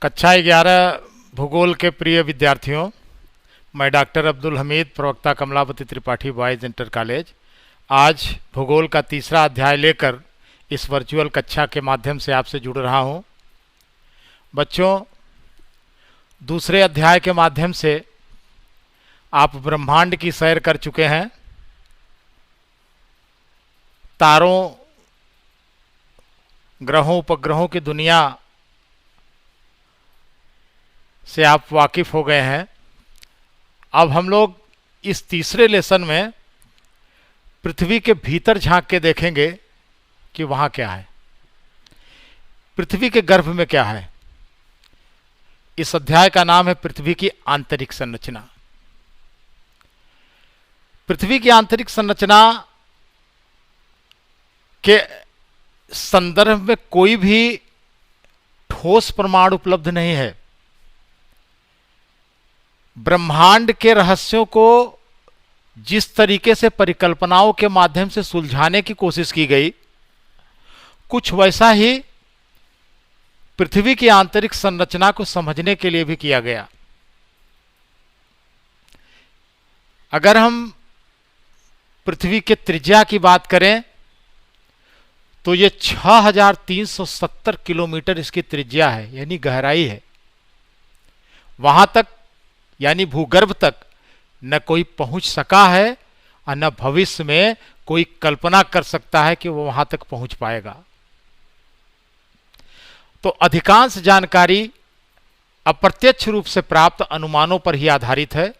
कक्षा 11 भूगोल के प्रिय विद्यार्थियों, मैं डॉक्टर अब्दुल हमीद, प्रवक्ता Kamlavati Tripathi boys inter college, आज भूगोल का तीसरा अध्याय लेकर इस वर्चुअल कक्षा के माध्यम से आपसे जुड़ रहा हूं। बच्चों, दूसरे अध्याय के माध्यम से आप ब्रह्मांड की सैर कर चुके हैं। तारों, ग्रहों, उपग्रहों की दुनिया से आप वाकिफ हो गए हैं। अब हम लोग इस तीसरे लेसन में पृथ्वी के भीतर झांक के देखेंगे कि वहां क्या है, पृथ्वी के गर्भ में क्या है। इस अध्याय का नाम है पृथ्वी की आंतरिक संरचना। पृथ्वी की आंतरिक संरचना के संदर्भ में कोई भी ठोस प्रमाण उपलब्ध नहीं है। ब्रह्मांड के रहस्यों को जिस तरीके से परिकल्पनाओं के माध्यम से सुलझाने की कोशिश की गई, कुछ वैसा ही पृथ्वी की आंतरिक संरचना को समझने के लिए भी किया गया। अगर हम पृथ्वी के त्रिज्या की बात करें तो ये 6370 किलोमीटर इसकी त्रिज्या है, यानी गहराई है। वहां तक यानी भूगर्भ तक न कोई पहुंच सका है और न भविष्य में कोई कल्पना कर सकता है कि वो वहां तक पहुंच पाएगा। तो अधिकांश जानकारी अप्रत्यक्ष रूप से प्राप्त अनुमानों पर ही आधारित है।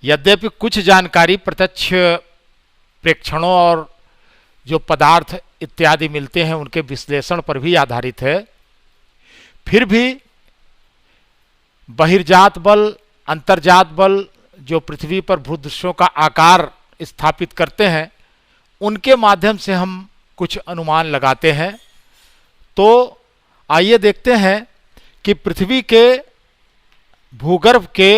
यद्यपि कुछ जानकारी प्रत्यक्ष प्रेक्षणों और जो पदार्थ इत्यादि मिलते हैं उनके विश्लेषण पर भी आधारित है। फिर भी बहिर्जात बल, अंतर्जात बल जो पृथ्वी पर भूदृश्यों का आकार स्थापित करते हैं, उनके माध्यम से हम कुछ अनुमान लगाते हैं। तो आइए देखते हैं कि पृथ्वी के भूगर्भ के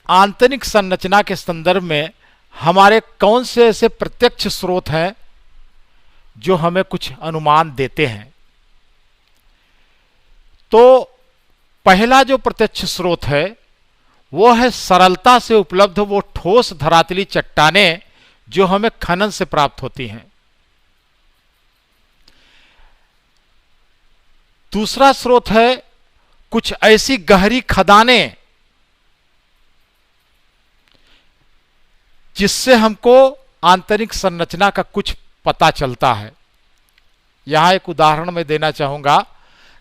आंतरिक संरचना के संदर्भ में हमारे कौन से ऐसे प्रत्यक्ष स्रोत हैं जो हमें कुछ अनुमान देते हैं। तो पहला जो प्रत्यक्ष स्रोत है वो है सरलता से उपलब्ध वो ठोस धरातली चट्टानें जो हमें खनन से प्राप्त होती हैं। दूसरा स्रोत है कुछ ऐसी गहरी खदानें जिससे हमको आंतरिक संरचना का कुछ पता चलता है। यहां एक उदाहरण मैं देना चाहूंगा।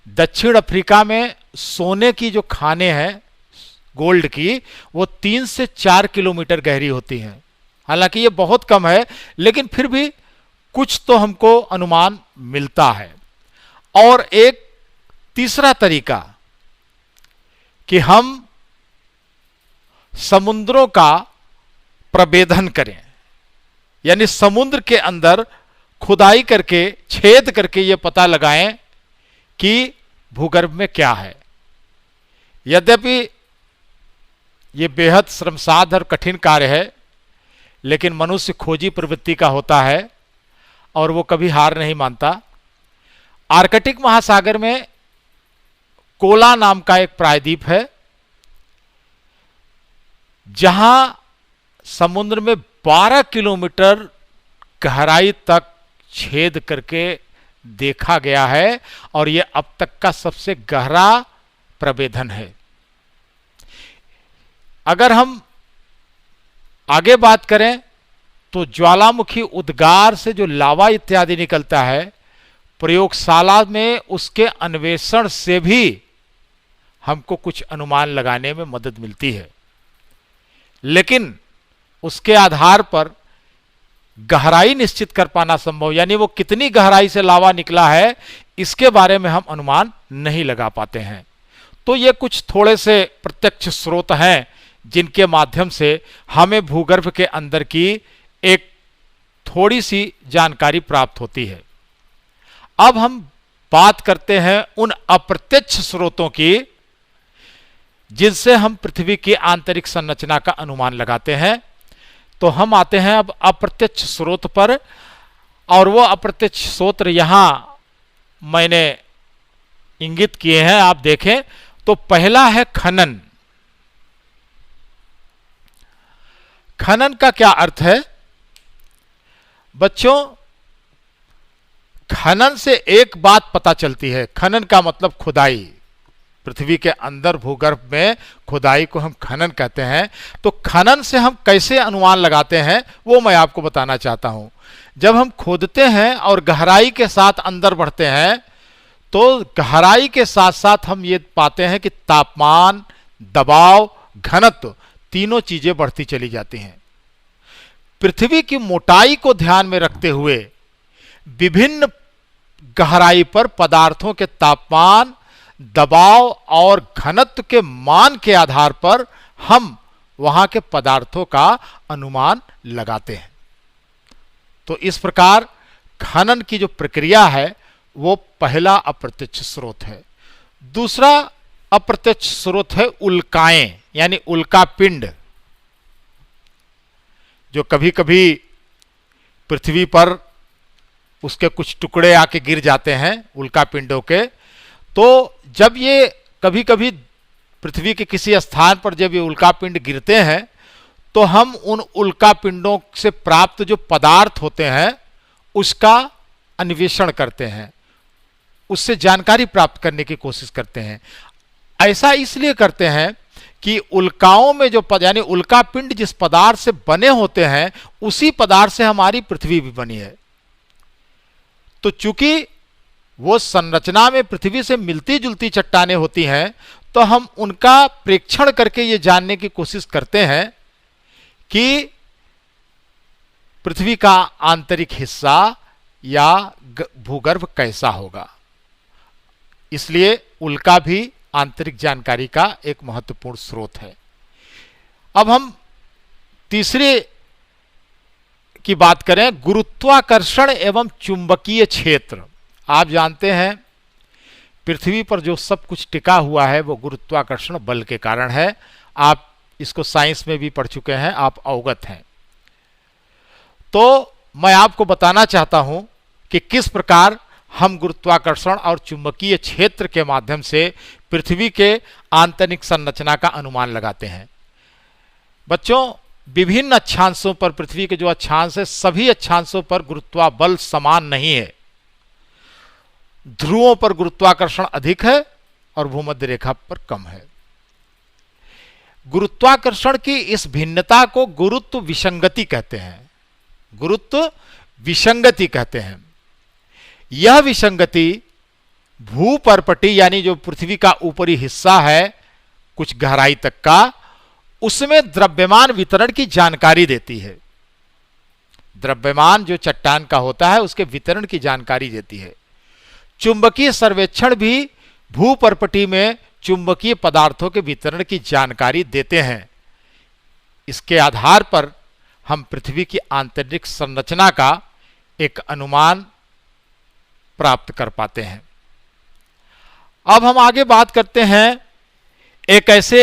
दक्षिण अफ्रीका में सोने की जो खानें हैं गोल्ड की, वो 3 से 4 किलोमीटर गहरी होती हैं। हालांकि ये बहुत कम है, लेकिन फिर भी कुछ तो हमको अनुमान मिलता है। और एक तीसरा तरीका कि हम समुद्रों का प्रभेदन करें, यानी समुद्र के अंदर खुदाई करके, छेद करके ये पता लगाएं कि भूगर्भ में क्या है। यद्यपि ये बेहद श्रमसाध्य और कठिन कार्य है, लेकिन मनुष्य खोजी प्रवृत्ति का होता है और वो कभी हार नहीं मानता। आर्कटिक महासागर में कोला नाम का एक प्रायद्वीप है, जहां समुद्र में 12 किलोमीटर गहराई तक छेद करके देखा गया है और यह अब तक का सबसे गहरा प्रभेदन है। अगर हम आगे बात करें तो ज्वालामुखी उद्गार से जो लावा इत्यादि निकलता है, प्रयोगशाला में उसके अन्वेषण से भी हमको कुछ अनुमान लगाने में मदद मिलती है। लेकिन उसके आधार पर गहराई निश्चित कर पाना संभव, यानी वो कितनी गहराई से लावा निकला है, इसके बारे में हम अनुमान नहीं लगा पाते हैं। तो ये कुछ थोड़े से प्रत्यक्ष स्रोत हैं जिनके माध्यम से हमें भूगर्भ के अंदर की एक थोड़ी सी जानकारी प्राप्त होती है। अब हम बात करते हैं उन अप्रत्यक्ष स्रोतों की जिनसे हम पृथ्वी की आंतरिक संरचना का अनुमान लगाते हैं। तो हम आते हैं अब अप्रत्यक्ष स्रोत पर, और वो अप्रत्यक्ष स्रोत यहां मैंने इंगित किए हैं, आप देखें तो पहला है खनन। खनन का क्या अर्थ है बच्चों? खनन से एक बात पता चलती है, खनन का मतलब खुदाई। पृथ्वी के अंदर भूगर्भ में खुदाई को हम खनन कहते हैं। तो खनन से हम कैसे अनुमान लगाते हैं वो मैं आपको बताना चाहता हूं। जब हम खोदते हैं और गहराई के साथ अंदर बढ़ते हैं तो गहराई के साथ साथ हम ये पाते हैं कि तापमान, दबाव, घनत्व तीनों चीजें बढ़ती चली जाती हैं। पृथ्वी की मोटाई को ध्यान में रखते हुए विभिन्न गहराई पर पदार्थों के तापमान, दबाव और घनत्व के मान के आधार पर हम वहां के पदार्थों का अनुमान लगाते हैं। तो इस प्रकार खनन की जो प्रक्रिया है वो पहला अप्रत्यक्ष स्रोत है। दूसरा अप्रत्यक्ष स्रोत है उल्काएं, यानी उल्का पिंड, जो कभी कभी पृथ्वी पर उसके कुछ टुकड़े आके गिर जाते हैं उल्का पिंडों के। तो जब ये कभी कभी पृथ्वी के किसी स्थान पर जब ये उल्का पिंड गिरते हैं तो हम उन उल्का पिंडों से प्राप्त जो पदार्थ होते हैं उसका अन्वेषण करते हैं, उससे जानकारी प्राप्त करने की कोशिश करते हैं। ऐसा इसलिए करते हैं कि उल्काओं में जो यानी उल्का पिंड जिस पदार्थ से बने होते हैं उसी पदार्थ से हमारी पृथ्वी भी बनी है। तो चूंकि वो संरचना में पृथ्वी से मिलती जुलती चट्टानें होती हैं तो हम उनका प्रेक्षण करके ये जानने की कोशिश करते हैं कि पृथ्वी का आंतरिक हिस्सा या भूगर्भ कैसा होगा। इसलिए उल्का भी आंतरिक जानकारी का एक महत्वपूर्ण स्रोत है। अब हम तीसरे की बात करें, गुरुत्वाकर्षण एवं चुंबकीय क्षेत्र। आप जानते हैं पृथ्वी पर जो सब कुछ टिका हुआ है वो गुरुत्वाकर्षण बल के कारण है। आप इसको साइंस में भी पढ़ चुके हैं, आप अवगत हैं। तो मैं आपको बताना चाहता हूं कि किस प्रकार हम गुरुत्वाकर्षण और चुंबकीय क्षेत्र के माध्यम से पृथ्वी के आंतरिक संरचना का अनुमान लगाते हैं। बच्चों, विभिन्न अक्षांशों पर, पृथ्वी के जो अक्षांश है सभी अक्षांशों पर गुरुत्वाबल समान नहीं है। ध्रुवों पर गुरुत्वाकर्षण अधिक है और भूमध्य रेखा पर कम है। गुरुत्वाकर्षण की इस भिन्नता को गुरुत्व विसंगति कहते हैं। गुरुत्व विसंगति कहते हैं। यह विसंगति भूपर्पटी यानी जो पृथ्वी का ऊपरी हिस्सा है कुछ गहराई तक का, उसमें द्रव्यमान वितरण की जानकारी देती है। द्रव्यमान जो चट्टान का होता है उसके वितरण की जानकारी देती है। चुंबकीय सर्वेक्षण भी भूपर्पटी में चुंबकीय पदार्थों के वितरण की जानकारी देते हैं। इसके आधार पर हम पृथ्वी की आंतरिक संरचना का एक अनुमान प्राप्त कर पाते हैं। अब हम आगे बात करते हैं एक ऐसे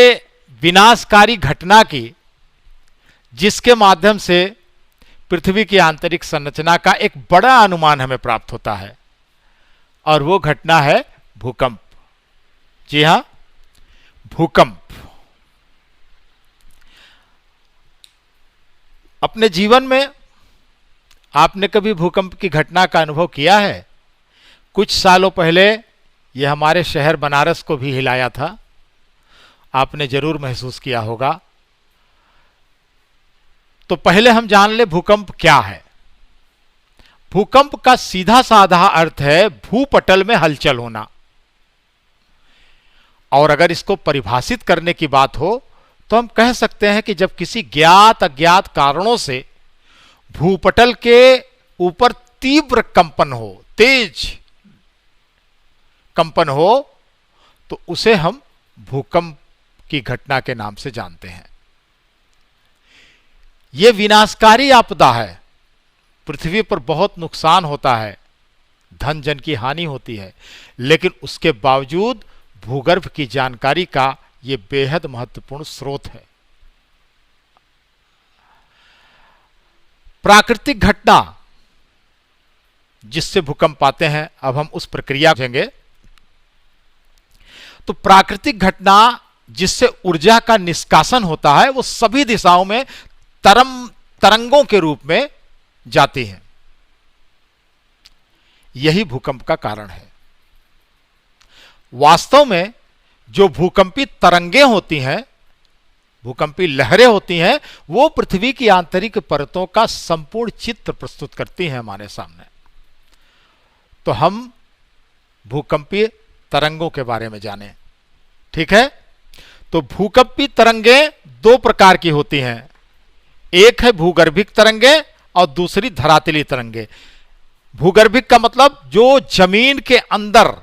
विनाशकारी घटना की जिसके माध्यम से पृथ्वी की आंतरिक संरचना का एक बड़ा अनुमान हमें प्राप्त होता है, और वो घटना है भूकंप। जी हां, भूकंप। अपने जीवन में आपने कभी भूकंप की घटना का अनुभव किया है? कुछ सालों पहले यह हमारे शहर बनारस को भी हिलाया था, आपने जरूर महसूस किया होगा। तो पहले हम जान ले भूकंप क्या है। भूकंप का सीधा साधा अर्थ है भूपटल में हलचल होना। और अगर इसको परिभाषित करने की बात हो तो हम कह सकते हैं कि जब किसी ज्ञात अज्ञात कारणों से भूपटल के ऊपर तीव्र कंपन हो, तेज कंपन हो, तो उसे हम भूकंप की घटना के नाम से जानते हैं। यह विनाशकारी आपदा है, पृथ्वी पर बहुत नुकसान होता है, धन जन की हानि होती है, लेकिन उसके बावजूद भूगर्भ की जानकारी का यह बेहद महत्वपूर्ण स्रोत है। प्राकृतिक घटना जिससे भूकंप आते हैं, अब हम उस प्रक्रिया समझेंगे। तो प्राकृतिक घटना जिससे ऊर्जा का निष्कासन होता है वो सभी दिशाओं में तरंगों के रूप में जाती है। यही भूकंप का कारण है। वास्तव में जो भूकंपी तरंगें होती हैं, भूकंपी लहरें होती हैं, वो पृथ्वी की आंतरिक परतों का संपूर्ण चित्र प्रस्तुत करती हैं हमारे सामने। तो हम भूकंपीय तरंगों के बारे में जानें, ठीक है। तो भूकंपी तरंगें दो प्रकार की होती हैं, एक है भूगर्भिक तरंगें और दूसरी धरातली तरंगें। भूगर्भिक का मतलब जो जमीन के अंदर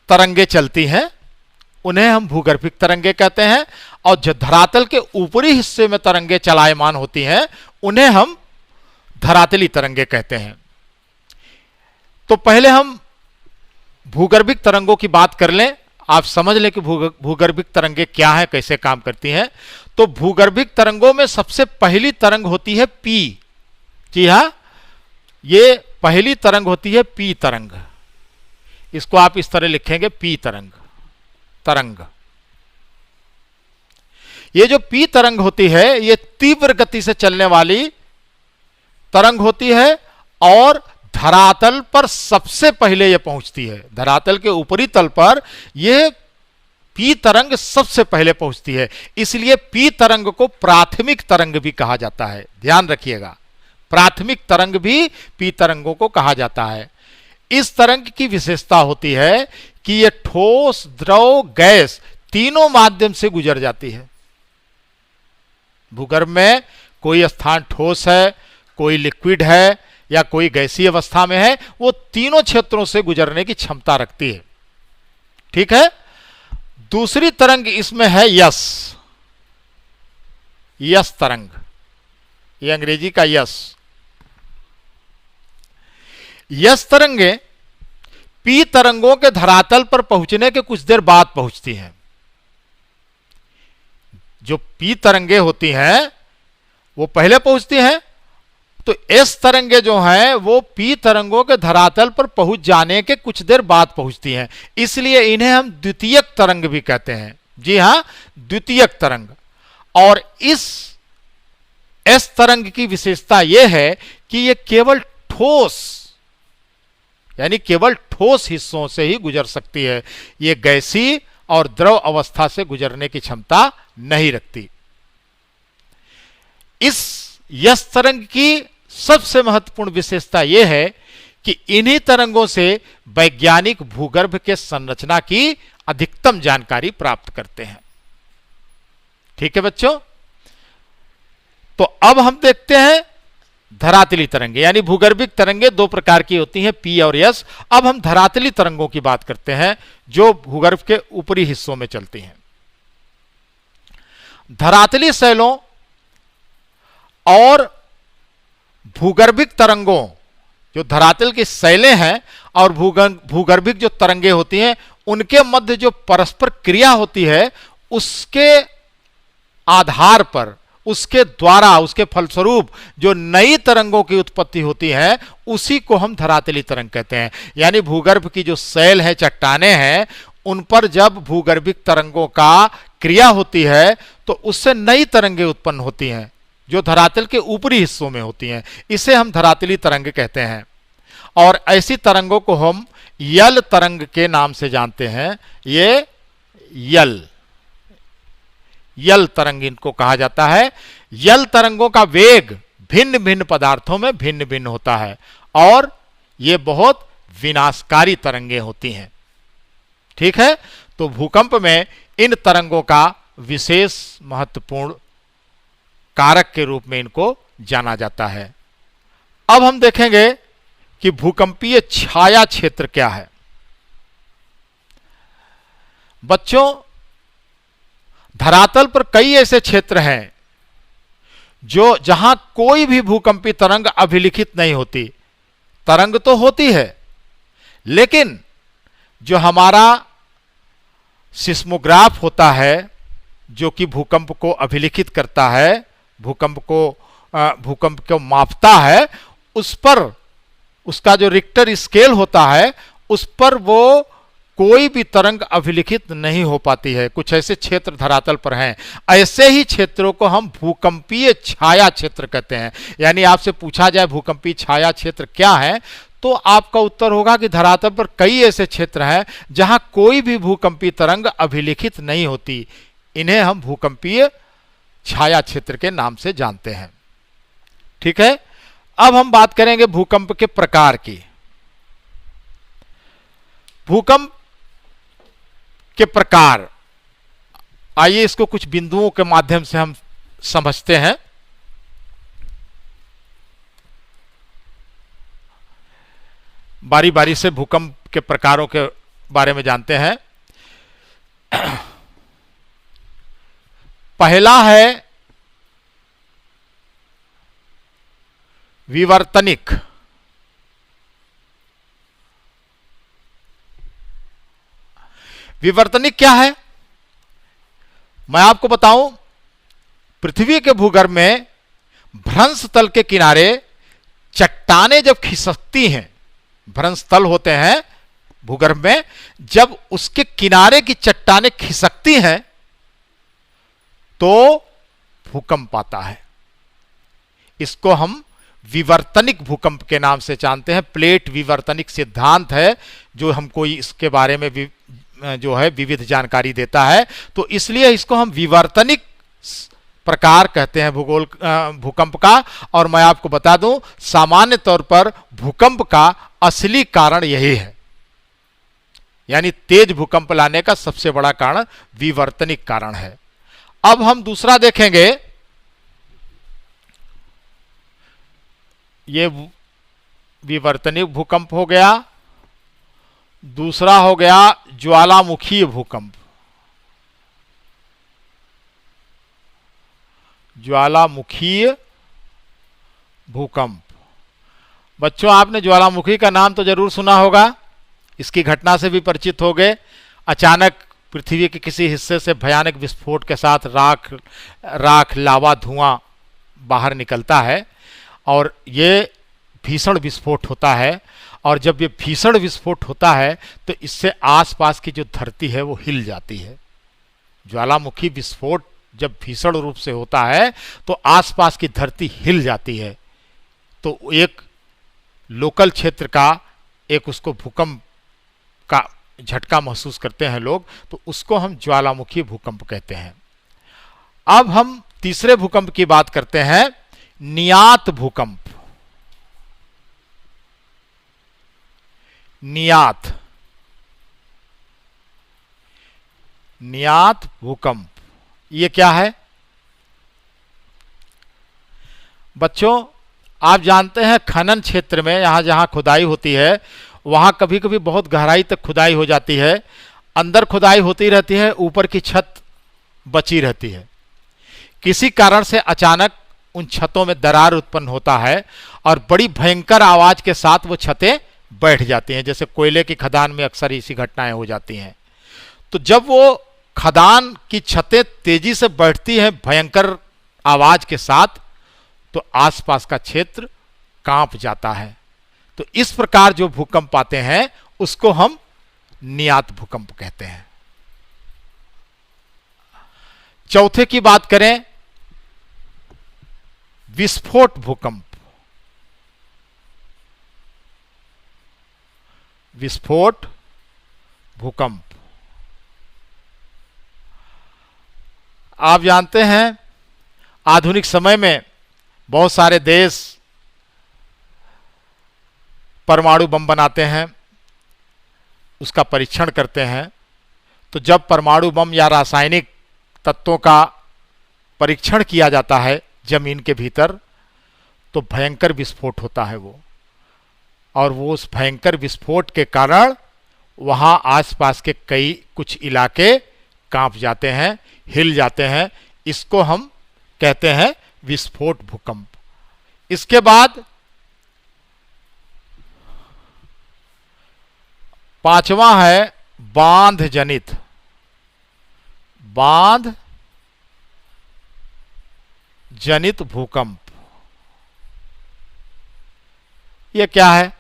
तरंगें चलती हैं उन्हें हम भूगर्भिक तरंगें कहते हैं, और जो धरातल के ऊपरी हिस्से में तरंगें चलायमान होती हैं उन्हें हम धरातली तरंगें कहते हैं। तो पहले हम भूगर्भिक तरंगों की बात कर लें, आप समझ लें कि भूगर्भिक तरंगें क्या है, कैसे काम करती हैं। तो भूगर्भिक तरंगों में सबसे पहली तरंग होती है पी। जी हां, ये पहली तरंग होती है पी तरंग। इसको आप इस तरह लिखेंगे, पी तरंग। ये जो पी तरंग होती है ये तीव्र गति से चलने वाली तरंग होती है और धरातल पर सबसे पहले यह पहुंचती है। धरातल के ऊपरी तल पर यह पी तरंग सबसे पहले पहुंचती है, इसलिए पी तरंग को प्राथमिक तरंग भी कहा जाता है। ध्यान रखिएगा, प्राथमिक तरंग भी पी तरंगों को कहा जाता है। इस तरंग की विशेषता होती है कि यह ठोस, द्रव, गैस तीनों माध्यम से गुजर जाती है। भूगर्भ में कोई स्थान ठोस है, कोई लिक्विड है या कोई गैसीय अवस्था में है, वो तीनों क्षेत्रों से गुजरने की क्षमता रखती है, ठीक है। दूसरी तरंग इसमें है यस। यस तरंग, ये अंग्रेजी का यस। यस तरंगें पी तरंगों के धरातल पर पहुंचने के कुछ देर बाद पहुंचती हैं। जो पी तरंगें होती हैं वो पहले पहुंचती हैं, तो एस तरंगें जो हैं वो पी तरंगों के धरातल पर पहुंच जाने के कुछ देर बाद पहुंचती हैं, इसलिए इन्हें हम द्वितीयक तरंग भी कहते हैं। जी हां, द्वितीयक तरंग। और इस एस तरंग की विशेषता यह है कि यह केवल ठोस, यानी केवल ठोस हिस्सों से ही गुजर सकती है, यह गैसीय और द्रव अवस्था से गुजरने की क्षमता नहीं रखती। इस यस तरंग की सबसे महत्वपूर्ण विशेषता यह है कि इन्हीं तरंगों से वैज्ञानिक भूगर्भ के संरचना की अधिकतम जानकारी प्राप्त करते हैं। ठीक है बच्चों, तो अब हम देखते हैं धरातली तरंगे, यानी भूगर्भिक तरंगे दो प्रकार की होती हैं, पी और एस। अब हम धरातली तरंगों की बात करते हैं जो भूगर्भ के ऊपरी हिस्सों में चलती हैं। धरातली शैलों और भूगर्भिक तरंगों, जो धरातल की शैलें हैं और भूगर्भिक जो तरंगे होती हैं, उनके मध्य जो परस्पर क्रिया होती है उसके आधार पर, उसके द्वारा, उसके फलस्वरूप जो नई तरंगों की उत्पत्ति होती है उसी को हम धरातली तरंग कहते हैं। यानी भूगर्भ की जो शैल है, चट्टानें हैं, उन पर जब भूगर्भिक तरंगों का क्रिया होती है तो उससे नई तरंगें उत्पन्न होती हैं जो धरातल के ऊपरी हिस्सों में होती हैं। इसे हम धरातली तरंग कहते हैं। और ऐसी तरंगों को हम यल तरंग के नाम से जानते हैं। ये यल तरंग इनको कहा जाता है। यल तरंगों का वेग भिन्न भिन्न पदार्थों में भिन्न भिन्न होता है और ये बहुत विनाशकारी तरंगें होती हैं। ठीक है, तो भूकंप में इन तरंगों का विशेष महत्वपूर्ण कारक के रूप में इनको जाना जाता है। अब हम देखेंगे कि भूकंपीय छाया क्षेत्र क्या है। बच्चों, धरातल पर कई ऐसे क्षेत्र हैं जो जहां कोई भी भूकंपी तरंग अभिलिखित नहीं होती। तरंग तो होती है, लेकिन जो हमारा सिस्मोग्राफ होता है जो कि भूकंप को अभिलिखित करता है, भूकंप को मापता है, उस पर उसका जो रिक्टर स्केल होता है उस पर वो कोई भी तरंग अभिलिखित नहीं हो पाती है। कुछ ऐसे क्षेत्र धरातल पर हैं, ऐसे ही क्षेत्रों को हम भूकंपीय छाया क्षेत्र कहते हैं। यानी आपसे पूछा जाए भूकंपीय छाया क्षेत्र क्या है, तो आपका उत्तर होगा कि धरातल पर कई ऐसे क्षेत्र हैं जहां कोई भी भूकंपीय तरंग अभिलिखित नहीं होती। इन्हें हम भूकंपीय छाया क्षेत्र के नाम से जानते हैं। ठीक है, अब हम बात करेंगे भूकंप के प्रकार की। भूकंप के प्रकार, आइए इसको कुछ बिंदुओं के माध्यम से हम समझते हैं। बारी बारी से भूकंप के प्रकारों के बारे में जानते हैं। पहला है विवर्तनिक। विवर्तनिक क्या है, मैं आपको बताऊं। पृथ्वी के भूगर्भ में भ्रंश तल के किनारे चट्टानें जब खिसकती हैं, भ्रंश तल होते हैं भूगर्भ में, जब उसके किनारे की चट्टानें खिसकती हैं तो भूकंप आता है। इसको हम विवर्तनिक भूकंप के नाम से जानते हैं। प्लेट विवर्तनिक सिद्धांत है जो हमको इसके बारे में जो है विविध जानकारी देता है, तो इसलिए इसको हम विवर्तनिक प्रकार कहते हैं भूकंप का। और मैं आपको बता दूं, सामान्य तौर पर भूकंप का असली कारण यही है, यानी तेज भूकंप लाने का सबसे बड़ा कारण विवर्तनिक कारण है। अब हम दूसरा देखेंगे, ये विवर्तनिक भूकंप हो गया। दूसरा हो गया ज्वालामुखीय भूकंप। ज्वालामुखीय भूकंप, बच्चों आपने ज्वालामुखी का नाम तो जरूर सुना होगा, इसकी घटना से भी परिचित हो गए। अचानक पृथ्वी के किसी हिस्से से भयानक विस्फोट के साथ राख लावा धुआं बाहर निकलता है और ये भीषण विस्फोट होता है। और जब ये भीषण विस्फोट होता है तो इससे आसपास की जो धरती है वो हिल जाती है। ज्वालामुखी विस्फोट जब भीषण रूप से होता है तो आसपास की धरती हिल जाती है, तो एक लोकल क्षेत्र का एक उसको भूकंप का झटका महसूस करते हैं लोग, तो उसको हम ज्वालामुखी भूकंप कहते हैं। अब हम तीसरे भूकंप की बात करते हैं, नियात भूकंप। नियात भूकंप ये क्या है बच्चों? आप जानते हैं खनन क्षेत्र में यहां जहां खुदाई होती है वहां कभी कभी बहुत गहराई तक खुदाई हो जाती है, अंदर खुदाई होती रहती है, ऊपर की छत बची रहती है। किसी कारण से अचानक उन छतों में दरार उत्पन्न होता है और बड़ी भयंकर आवाज के साथ वो छतें बैठ जाती हैं। जैसे कोयले की खदान में अक्सर इसी घटनाएं हो जाती हैं। तो जब वो खदान की छतें तेजी से बैठती हैं भयंकर आवाज के साथ, तो आसपास का क्षेत्र कांप जाता है। तो इस प्रकार जो भूकंप आते हैं उसको हम नियात भूकंप कहते हैं। चौथे की बात करें, विस्फोट भूकंप। विस्फोट भूकंप आप जानते हैं आधुनिक समय में बहुत सारे देश परमाणु बम बनाते हैं, उसका परीक्षण करते हैं। तो जब परमाणु बम या रासायनिक तत्वों का परीक्षण किया जाता है जमीन के भीतर, तो भयंकर विस्फोट होता है वो, और वो उस भयंकर विस्फोट के कारण वहां आसपास के कुछ इलाके कांप जाते हैं, हिल जाते हैं। इसको हम कहते हैं विस्फोट भूकंप। इसके बाद पांचवा है बांध जनित। बांध जनित भूकंप ये क्या है?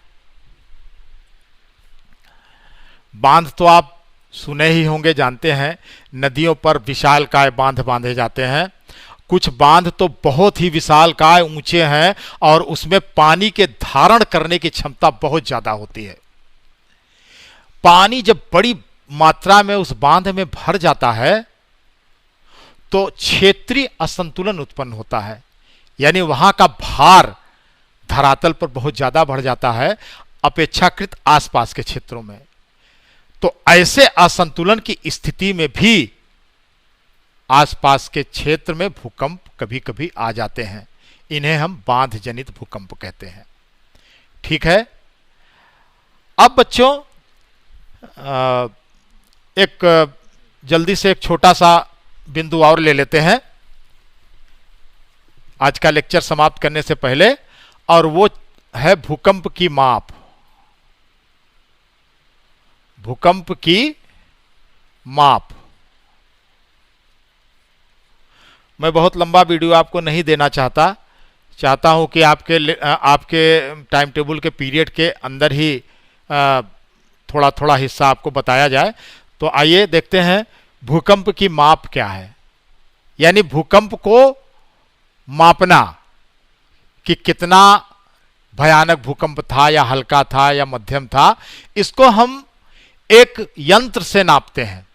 बांध तो आप सुने ही होंगे, जानते हैं, नदियों पर विशालकाय बांध बांधे जाते हैं। कुछ बांध तो बहुत ही विशालकाय ऊंचे हैं और उसमें पानी के धारण करने की क्षमता बहुत ज्यादा होती है। पानी जब बड़ी मात्रा में उस बांध में भर जाता है तो क्षेत्रीय असंतुलन उत्पन्न होता है, यानी वहां का भार धरातल पर बहुत ज्यादा बढ़ जाता है अपेक्षाकृत आसपास के क्षेत्रों में। तो ऐसे असंतुलन की स्थिति में भी आसपास के क्षेत्र में भूकंप कभी कभी आ जाते हैं। इन्हें हम बांध जनित भूकंप कहते हैं। ठीक है, अब बच्चों एक जल्दी से एक छोटा सा बिंदु और ले लेते हैं आज का लेक्चर समाप्त करने से पहले, और वो है भूकंप की माप। भूकंप की माप। मैं बहुत लंबा वीडियो आपको नहीं देना चाहता हूं कि आपके टाइम टेबल के पीरियड के अंदर ही थोड़ा थोड़ा हिस्सा आपको बताया जाए। तो आइए देखते हैं भूकंप की माप क्या है, यानी भूकंप को मापना कि कितना भयानक भूकंप था या हल्का था या मध्यम था, इसको हम एक यंत्र से नापते हैं।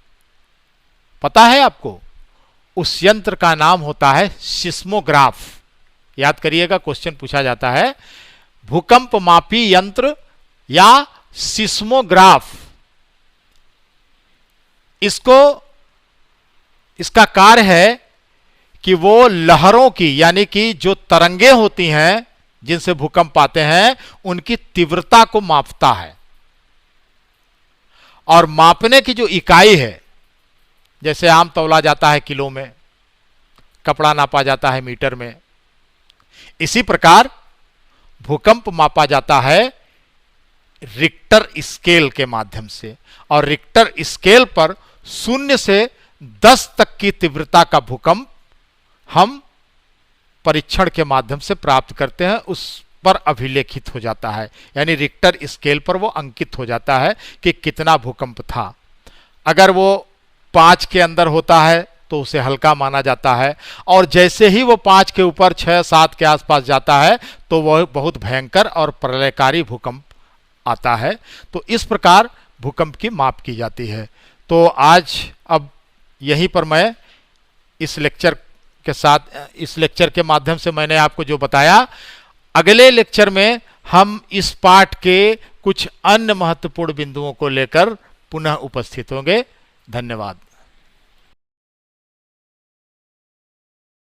पता है आपको? उस यंत्र का नाम होता है सिस्मोग्राफ। याद करिएगा, क्वेश्चन पूछा जाता है भूकंप मापी यंत्र या सिस्मोग्राफ। इसका कार्य है कि वो लहरों की, यानी कि जो तरंगे होती हैं जिनसे भूकंप आते हैं, उनकी तीव्रता को मापता है। और मापने की जो इकाई है, जैसे आम तौला जाता है किलो में, कपड़ा नापा जाता है मीटर में, इसी प्रकार भूकंप मापा जाता है रिक्टर स्केल के माध्यम से। और रिक्टर स्केल पर 0 से 10 तक की तीव्रता का भूकंप हम परीक्षण के माध्यम से प्राप्त करते हैं, उस पर अभिलेखित हो जाता है, यानी रिक्टर स्केल पर वो अंकित हो जाता है कि कितना भूकंप था। अगर वो 5 के अंदर होता है तो उसे हल्का माना जाता है, और जैसे ही वो 5 के ऊपर 6-7 के आसपास जाता है तो वह बहुत भयंकर और प्रलयकारी भूकंप आता है। तो इस प्रकार भूकंप की माप की जाती है। तो आज अब यहीं पर मैं इस लेक्चर के माध्यम से मैंने आपको जो बताया, अगले लेक्चर में हम इस पाठ के कुछ अन्य महत्वपूर्ण बिंदुओं को लेकर पुनः उपस्थित होंगे। धन्यवाद।